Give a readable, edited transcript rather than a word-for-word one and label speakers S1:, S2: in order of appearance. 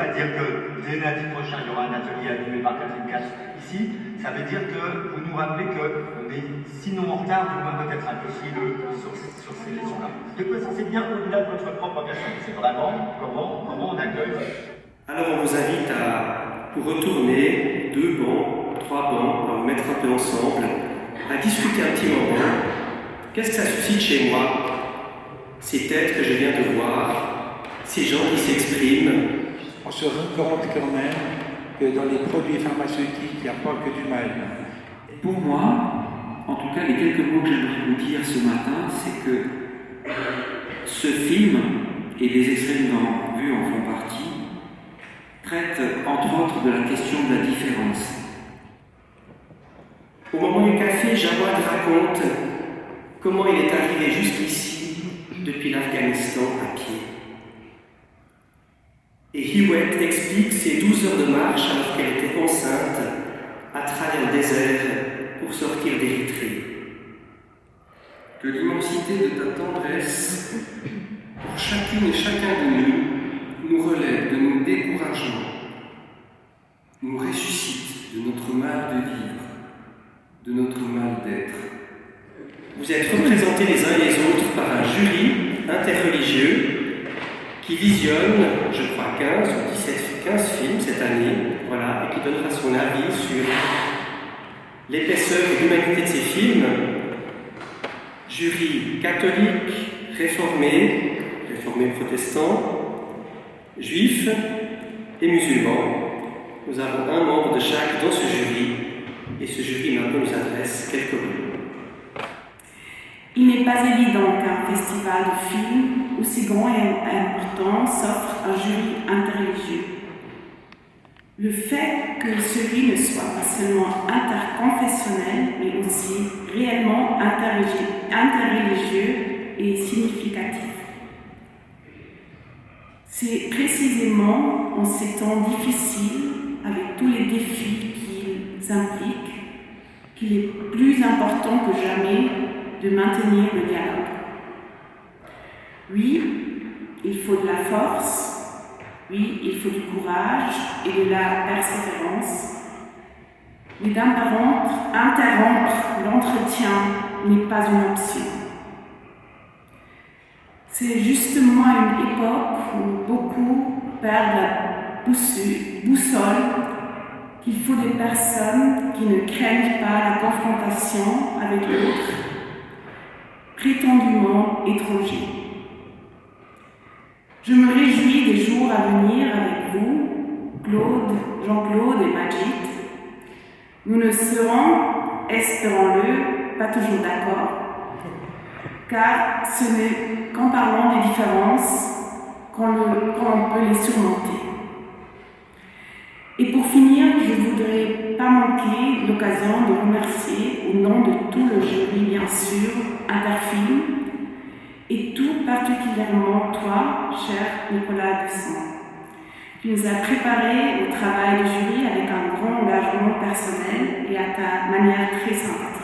S1: c'est-à-dire que dès lundi prochain, il y aura un atelier animé par Catherine Katz ici. Ça veut dire que vous nous rappelez qu'on est sinon en retard, du moins peut-être un peu frileux sur ces leçons-là. Du coup, ça c'est bien au-delà de votre propre personne. C'est vraiment comment on accueille.
S2: Alors on vous invite à vous retourner 2 bancs, 3 bancs, à vous mettre un peu ensemble, à discuter un petit moment. Qu'est-ce que ça suscite chez moi? Ces têtes que je viens de voir, ces gens qui s'expriment.
S3: On se rend compte quand même que dans les produits pharmaceutiques, il n'y a pas que du mal.
S4: Pour moi, en tout cas, les quelques mots que j'aimerais vous dire ce matin, c'est que ce film, et les extraits que nous avons vus en font partie, traite entre autres de la question de la différence.
S2: Au moment du café, Jawad raconte comment il est arrivé jusqu'ici depuis l'Afghanistan à pied. Et Hiwet explique ses 12 heures de marche alors qu'elle était enceinte à travers le désert pour sortir d'Érythrée.
S5: Que l'immensité de ta tendresse pour chacune et chacun de nous relève de nos découragements, nous ressuscite de notre mal de vivre, de notre mal d'être.
S2: Vous êtes représentés les uns et les autres par un jury interreligieux qui visionne, je crois, 15 ou 15 films cette année, voilà, et qui donnera son avis sur l'épaisseur et l'humanité de ces films. Jury catholique, réformé protestant, juif et musulman. Nous avons un membre de chaque dans ce jury, et ce jury maintenant nous adresse quelques mots.
S6: Il n'est pas évident qu'un festival de films aussi grand et important s'offre un jury interreligieux. Le fait que celui ne soit pas seulement interconfessionnel, mais aussi réellement interreligieux et significatif. C'est précisément en ces temps difficiles, avec tous les défis qu'ils impliquent, qu'il est plus important que jamais de maintenir le dialogue. Oui, il faut de la force, oui, il faut du courage et de la persévérance, mais interrompre l'entretien n'est pas une option. C'est justement une époque où beaucoup perdent la boussole, qu'il faut des personnes qui ne craignent pas la confrontation avec l'autre, prétendument étranger. Je me réjouis des jours à venir avec vous, Claude, Jean-Claude et Majid. Nous ne serons, espérons-le, pas toujours d'accord, car ce n'est qu'en parlant des différences qu'on peut les surmonter. Et pour finir, je ne voudrais pas manquer l'occasion de remercier, au nom de tout le jury, bien sûr, Interfilm, et tout particulièrement toi, cher Nicolas Dusson, qui nous a préparé au travail de jury avec un grand engagement personnel et à ta manière très sympathique.